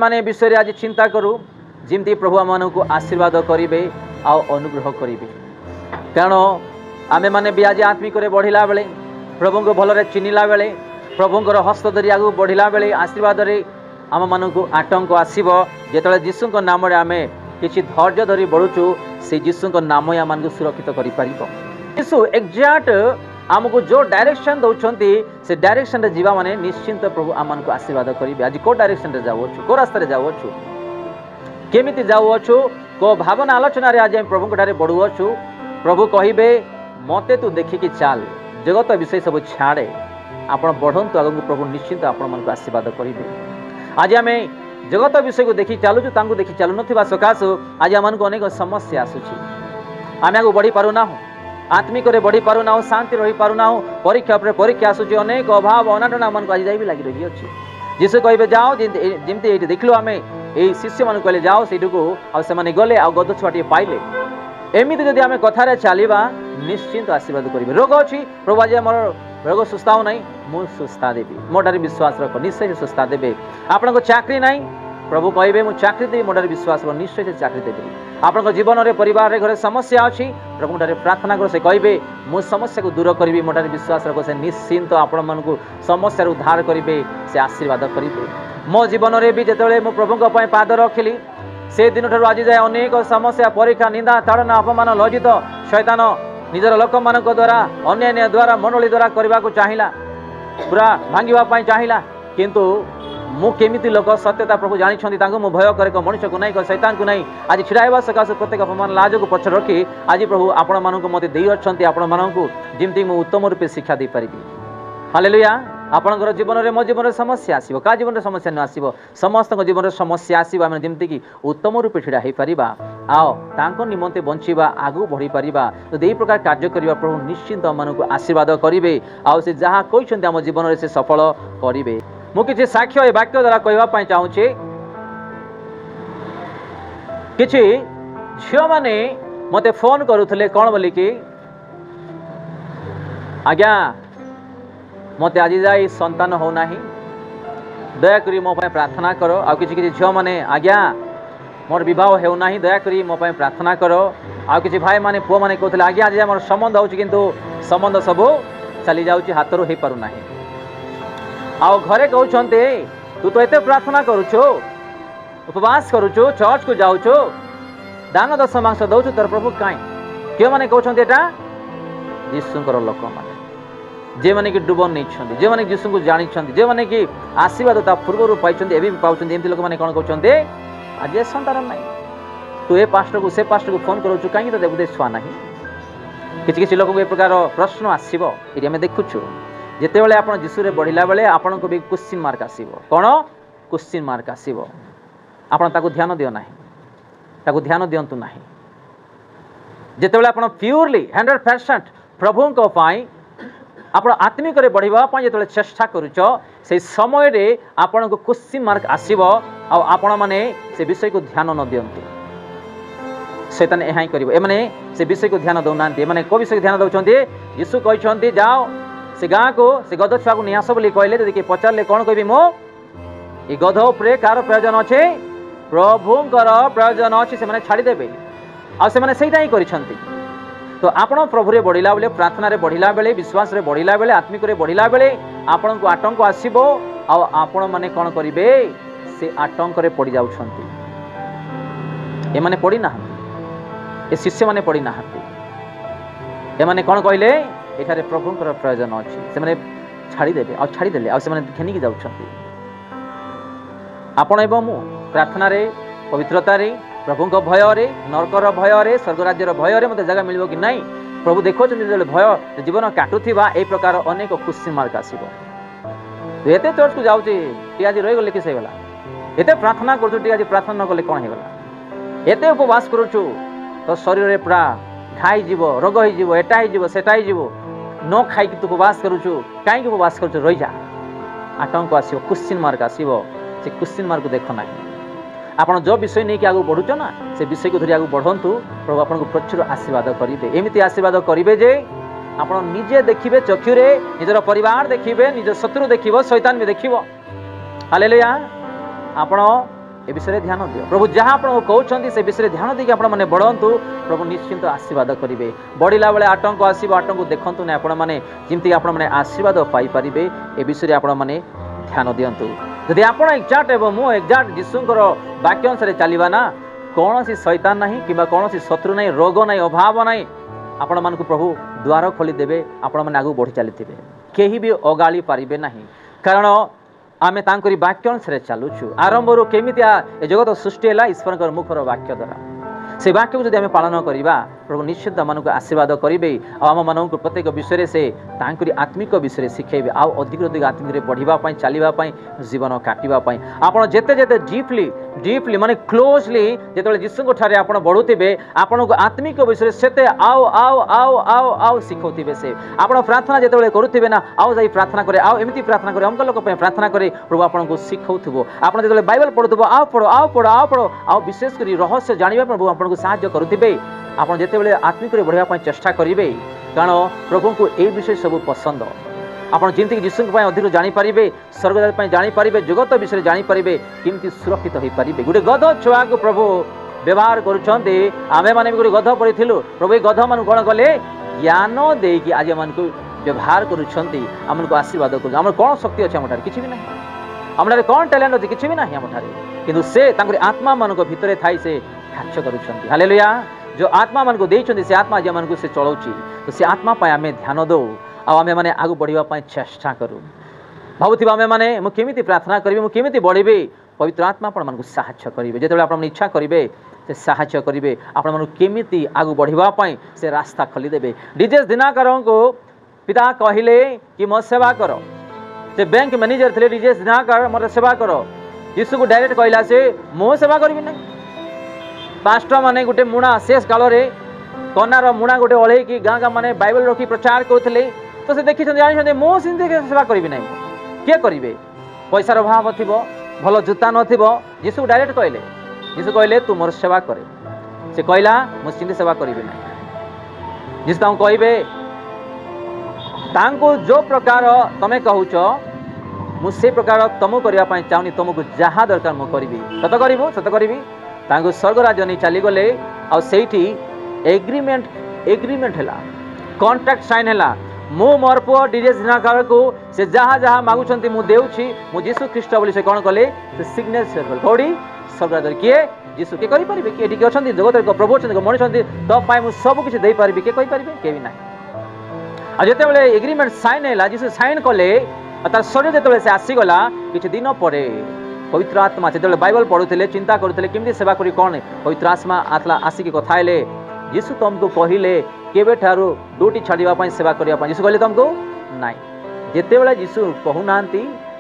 माने विषय आज चिंता करूँ जमती प्रभु आम को आशीर्वाद करेंगे आ अनुग्रह करेंगे कारण आमे माने भी आज आत्मिक बढ़ला बेले प्रभु को भलरे चिन्हला बेले प्रभुंर हस्त धरी आगू बढ़ला बेले आशीर्वाद आम मान को आतंक आसब जो जीशु नाम आम किसी धैर्य धरी बढ़ुचु से जीशु नाम आम सुरक्षित कर जीशु एक्जाक्ट आमको जो डायरेक्शन दौरान से डायरेक्शन रे जीवा माने निश्चिंत प्रभु आम को आशीर्वाद करेंगे आज को डायरेक्शन रे जाऊँ को रास्ता जाऊँ केमिति जाऊँ को भावना आलोचना आज प्रभु ठारे बढ़ुअछु प्रभु कहे मते तू देखिकी चाल जगत विषय सब छाड़े आपण बढ़ंतु आगु प्रभु निश्चिंत आपण मन को आशीर्वाद करेंगे आज आम जगत विषय को देखी चलुचु तांको देखी चलु नथिबा सकाशु आज आम को अनेक समस्या आसुची आम आगु बढ़ी पारुना आत्मिक बढ़ी पारुना शांति रही पारुना परीक्षा पर परीक्षा आसुची अनेक अभाव अनाटन आम को आज जाए भी लगी रही अच्छी जीशु कहे जाओ जमी ये देखलु आम ये शिष्य मान कहले जाओ से आने गले आ गद छुआ पाइले एमती जदि आम कथार चलवा निश्चिंत आशीर्वाद करेंगे रोग अच्छी प्रभु आज आम रोग सुस्ता ना मु सुस्ता देवी मोटार विश्वास रख निश्चय से सुस्ता देवे आपण को चाकरी ना प्रभु कहे मुझे चाकरी देवी मोटार विश्वास रख निश्चय से चाकरी देवी आपण जीवन में परिवार घर समस्या अच्छी प्रभु ठारे प्रार्थना कर से कहे मु समस्या को दूर करी मोटार विश्वास रख से निश्चिंत आपण मन को समस्या उद्धार करेंगे से आशीर्वाद करेंगे मो जीवन में भी जिते मु प्रभु पाद रखिली से दिन ठार आज जाए अनेक समस्या परीक्षा निंदा ताड़ना अपमान लज्जित शैतान निजर लोक मान द्वारा अन्य द्वारा मंडली द्वारा करने को चाहिला पूरा भांगापी चाहिला किंतु मु केमिति लोक सत्यता प्रभु जानी मु भय करे मनुष्य को नहीं शैतान को नहीं आज छिड़ाइबा सकाशे प्रत्येक अपमान लाज को पछ रखी आज प्रभु आपण मानक मत दे अच्छा आपण मानक जमती मु उत्तम रूपे शिक्षा दे पारि हालेलुया आपणकर जीवन में मो जीवन समस्या आसो क्या जीवन समस्या न आसो समस्त जीवन समस्या आसो आम जमीक उत्तम रूपे ढड़ा हो पारा आओ तांको निमंते बंचीबा आगू बढ़ी पारिबा तो यही प्रकार कार्य करिबा प्रभु निश्चिंत आम को आशीर्वाद करेंगे आउ से जहाँ कहते आम जीवन में से सफल करेंगे मु किछि साक्ष्य ए वाक्य द्वारा कहवाई चाहूँगी किछि झियो माने मते फोन करुले कौन बोलिकी आज्ञा मत आज जाए संतान हो ना दयाकोरी मो प्रार्थना करो आ किसी झील मैंने आज्ञा मोर बह होना दयाकोरी मो प्रार्थना करो आ किसी भाई माने पुओ माने कहते आज्ञा आज मोर संबंध हो किंतु संबंध सब चली जाऊँ हाथ रू हो पारना आउ घरे कहते तू तो एत प्रार्थना करुचु उपवास करुचु चर्च को जाऊँ दान दशमांश दौचु तोर प्रभु कहीं क्यों मैंने कहते जीशुंकर लोक मैंने जे मैंने कि डुबन नहीं जे मैंने जीशु को जानी जे मैंने कि आशीर्वाद ता पूर्व पाई पाँच एमती लोक मैंने कौन कहते आज संतान ना तू ए पास्टर को से पास्टर को फोन करूँ कहीं तो बोधे छुआ ना किसी लोक ए प्रकार प्रश्न आसो ये आम देखुचु जितेबाला आप जीशु बढ़ला बेले आपण को भी क्वेश्चन मार्क आसो कौन क्वेश्चन मार्क आसो आप ध्यान दियो ना ध्यान दिंतु ना जितेबाला आप प्योरली 100% प्रभु आप आत्मिक बढ़ापी जो चेष्टा करुच से समय आपण को क्वेश्चन मार्क आसो आपण मैंने से विषय को ध्यान न दिंतु शैतान यह कर से विषय को ध्यान दौना मैंने को विषय ध्यान दौरान यीशु कहते जाओ से गाँ को से गध छुआ को नहीं आस बोली कहले जदि पचारे कौन कह मो ये गध उपरे कार प्रयोजन अच्छे प्रभुंर प्रयोजन अच्छी से छाड़देवे आईटा ही कर तो आपण प्रभुरे बढ़ला बेले प्रार्थना रे बढ़ला बेले विश्वास रे बढ़ला बेले आत्मिक रे बढ़ला बेले आपण को आतंक आसीबो आ आपण माने कोन करिवे से आतंक रे पड़ी जाउछंती ए माने पड़ी ना ए शिष्य माने पड़ी ना ए माने कोन कहले एठारे प्रभुंकर प्रयोजन अछि से माने छाड़ी देबे आ छाड़ी देले आ से माने घेनी की जाउछंती आपण एवं मु प्रार्थना रे पवित्रता रे प्रभु भय नरकर भय स्वर्गराज्यर भय मत जगह मिल कि नहीं प्रभु देखो जो भय जीवन काटुवा ए प्रकार अनेक क्वेश्चन मार्क आसो एत चर्च को जाऊँगी आज रहीगले किस होगा एत प्रार्थना करुँ आज प्रार्थना न कले कौन होगा एत उपवास करुचु तो शरीर में पूरा घाई रोग हो एटा सेटा हो न खाई तू उपवास करुचु कहीं उपवास करुचु रही जा आतंक आसो क्वेश्चन मार्क आसो से क्वेश्चन मार्क देख ना आपड़ जो विषय नहीं कि आगे बढ़ुच ना से विषय को धरी आगे बढ़ंतु प्रभु आपको प्रचुर आशीर्वाद करेंगे एमती आशीर्वाद करेंगे जे आप निजे देखिए चक्षुरे निजर परिवार देखिए निज शत्रु देखिए शैतान भी देखिए हालेलुया आपण ए विषय ध्यान दियो प्रभु जहाँ आपको कहते से विषय ध्यान देकी आपण मैंने बढ़ंतु प्रभु निश्चिंत आशीर्वाद करेंगे बढ़ला बेले आतंक आसो आतंक देखु ना आपण मैंने जमीक आपण मैंने आशीर्वाद पाइपर ए विषय आपण मैंने ध्यान दिंतु जदि आप एक्जाक्ट एवं मु एक्जाक्ट जीशुंकर वाक्य अनुसार चलवा ना कौन सी शैतान ना कि कौन सी शत्रु ना रोग ना अभाव ना आपण मान प्रभु द्वार खोलीदेवे आपण मैंने आगू बढ़ी चली कहीं भी अगाड़ी पारे ना कारण आमे तांकरी वाक्य अनुसार चलुछु आरंभ केमी जगत सृष्टि है ईश्वर मुखर वाक्य द्वारा से वाक्य को जब आम पालन करवा प्रभु निश्चित आमको आशीर्वाद करेंगे आम मान प्रत्येक विषय से तांकरी आत्मिक विषय शिखेबे आउ अधिक अधिक आत्मिक बढ़ावाई चलवाई जीवन काटापी आप जिते जिते डीपली डीपली माने क्लोजली जो जीशु ठारे आप बढ़ुवे आपन को आत्मिक विषय से आओ आओ आओ आओ आओ शिखौवे से आप प्रार्थना जो करुवे ना आओ जा प्रार्थना करे आओ एमती प्रार्थना करे अमक लोक प्रार्थना करे प्रभु आपको शिखौव आप जो बाइबल पढ़ुव आओ पढ़ो आओ पढ़ो आओ पढ़ो आओ विशेषकर रहस्य जाना प्रभु आपको साहाय्य करुवे आप जिते आत्मिक बढ़ावाई चेष्टा करेंगे कारण प्रभु को ये विषय सब पसंद आप जमीक जीशु अधिक जानीपारे स्वर्गदात जानीपारे जगत विषय जानीपारे केमती सुरक्षित हो पारे गोटे गध छुआ को प्रभु व्यवहार करें मैंने गोटे गध पढ़ी प्रभु ये गध मान कौन कले ज्ञान देकी आज मान व्यवहार करमको आशीर्वाद कर कौन शक्ति अच्छे आम कि भी ना आम कौन टैलेंट अच्छे कि भी ना आम कि से आत्मा मान भितर थी से कार्य कर हालेलुया जो आत्मा मान को देते से आत्मा आज मान से चलाऊँगी तो से आत्मा आम ध्यान दो आमे मैंने आगू बढ़ापी चेष्टा करूँ भावुवा आमे मैंने मुझे प्रार्थना करी मुझे बढ़ी पवित्र आत्मा आपण साहाय्य करेंगे जो आप इच्छा करेंगे से साहाय्य करेंगे आपण केमी आगू बढ़ापी से रास्ता खोलीदेवे डीजेस दिनाकर को पिता कहले कि मो सेवा कर से बैंक मैनेजर थे डीजेस दिनाकर मोर सेवा कर यीशु को डायरेक्ट कहला से मो सेवा करी ना पास्टर माने गोटे मुणा शेष काल में कनार मुणा गोटे ओल्हे कि गाँ गाँ मैंने बाइबल रखी प्रचार करते तो से देखी जानी मो सेवा करी ना किए करेंगे पैसार अभाव थी भल जूता नीशु डायरेक्ट कहले यीशु कहले तू मोर सेवा करे से कहला मुझे सेवा करी ना यीशु कहे जो प्रकार तमें कहूच मुझे प्रकार तुम करने चाहूनी तुमको जहाँ दरकार मुझे करी सत करी स्वर्ग राज्य नहीं चलीगले आईटी एग्रीमेंट है कॉन्ट्रैक्ट साइन है मु मोर पुओ डीजेस दिनाकर को से जहाँ जहाँ मागुंट मुझे मु जीशु ख्रीस्ट बोली से कौन कले से सिग्नेचर कले कौड़ी स्वर्ग राज्य किए जीशु किए करें किए अच्छा जगत प्रभु अच्छा मनीष तो मुझे सब किसी दे पारि किए कहींपारे किए भी ना आ जिते एग्रीमेंट साइन है जीशु साइन कले तार शरीर जो से आसीगला किसी दिन पर पवित्र आत्मा जो बाइबल पढ़ुले चिंता करुले केमती सेवा करी कौन पवित्र आत्मा आसला आसिक कथा है यीशु तुमको कहले केबे ठारू ड्यूटी छाड़ापी सेवा करने यीशु कहले तुमको नाई जिते यीशु कहूना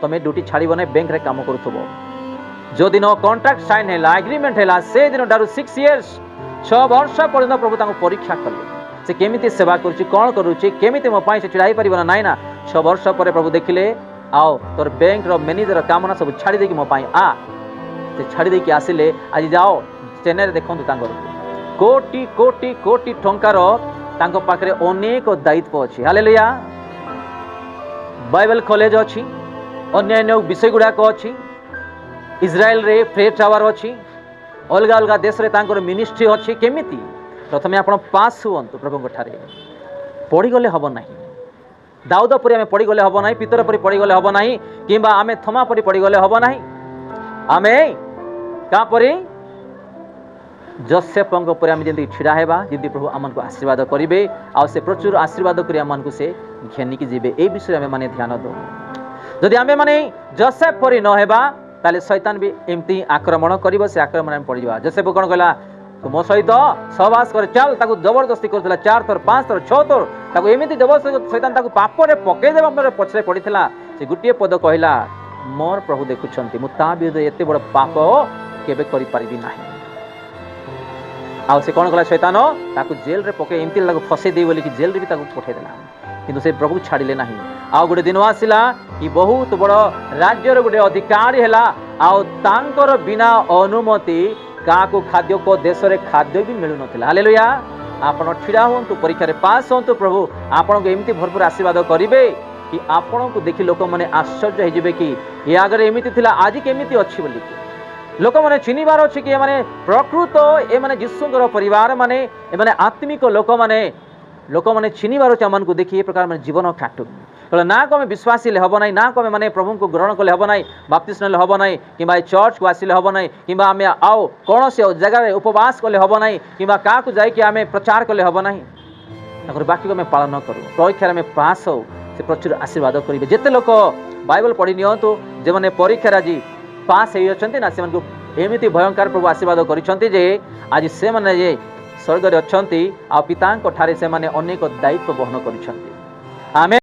तुम ड्यूटी छाड़ब ना बैंक रे काम करुव जो दिन कॉन्ट्रैक्ट साइन है एग्रीमेंट है से दिन ठारू 6 years 6 वर्ष पर्यंत प्रभु परीक्षा कले से केमी सेवा कौन करुँच मो से छिड़ा पार ना नाई ना 6 वर्ष पर प्रभु देखिले आओ तोर बैंक मैनेजर कामना सब छाड़ी देकी मो आ से छाड़ी देकी आसिले आज जाओ चेन्नई देखु कोटी कोटी कोटी टंकार पाखे अनेक दायित्व अच्छी हालेलुया बाइबल कॉलेज अच्छी अन्य विषय गुड़ाक अच्छी इज्राएल रे प्रेयर टावर अच्छी अलग अलग देश रे मिनिस्ट्री अच्छी केमिति प्रथमे आप पास हुआ प्रभु ठारे पढ़ीगले हम ना दाऊद परी आम पढ़ीगले हम ना पितर परी पढ़ीगले हम ना कि आम थमा परी पढ़ीगले हम ना आम क्या परी जोसेफ आम जमी छिड़ा हेबा जमी प्रभु आमको आशीर्वाद करेंगे आ से प्रचुर आशीर्वाद कर से घेनिकी जीवे ए विषय आम मैंने ध्यान दो जदि आम मैंने जोसेफ परी न हेबा ताले शैतान भी एमती आक्रमण कर से आक्रमण में पड़ जोसेफ कौन कहला तो मो सहित सहवास कर चल ताकू जबरदस्ती कर 4 थर 5 थर 6 थर ताकू एमती जबरदस्ती शैतान ताकू पापरे पकईदेवा पछरे पड़ता से गोटे पद कहला मोर प्रभु देखुंत मुझे विरुद्ध एत बड़ पाप केबे करि पारिबी नाही आ से कौन कला शैतान ताकू जेल रे पके एमती लागू फसे दे बोली कि जेल रे भी ताकू पठेदेला किंतु से प्रभु छाड़िले नाही आ गोटे दिन आसिला कि बहुत बड़ राज्यर गोटे अधिकारी है आर बिना अनुमति क्या खाद्य को देश में खाद्य भी मिलू ना हालेलुया आपण छिड़ा हूँ परीक्षा पास हूँ प्रभु आपन को एमती भरपूर आशीर्वाद करेंगे कि आपण को देखी लोक मैंने आश्चर्य हो कि ये आगे एमती आज केमी अच्छी बोलिकी लोक मैंने चिन्हबार अच्छे कि एमाने प्रकृत ए माने जीशुंकर परिवार माने एमाने आत्मिक लोक मैंने चिन्हबार अच्छे आम को देखिए ये प्रकार मैंने जीवन काटू तो ना को विश्वासी हम ना ना को माने प्रभु को ग्रहण कले हम ना बाप्तिस्म नेले हम ना कि चर्च को आसिले हम ना कि आम आओ कौन से जगह उपवास कले हम ना कि क्या जाकि आम प्रचार कले हम ना बाकी को पालन करूँ परीक्षा आम पास हो से प्रचुर आशीर्वाद करेंगे जिते लोक बाइबल पढ़ी नियंतु जो मैंने परीक्षा आज पास होती ना से एमती भयंकर प्रभु आशीर्वाद कर आज से मैंने जे स्वर्ग अच्छा आ पिता ठारे से अनेक दायित्व बहन कर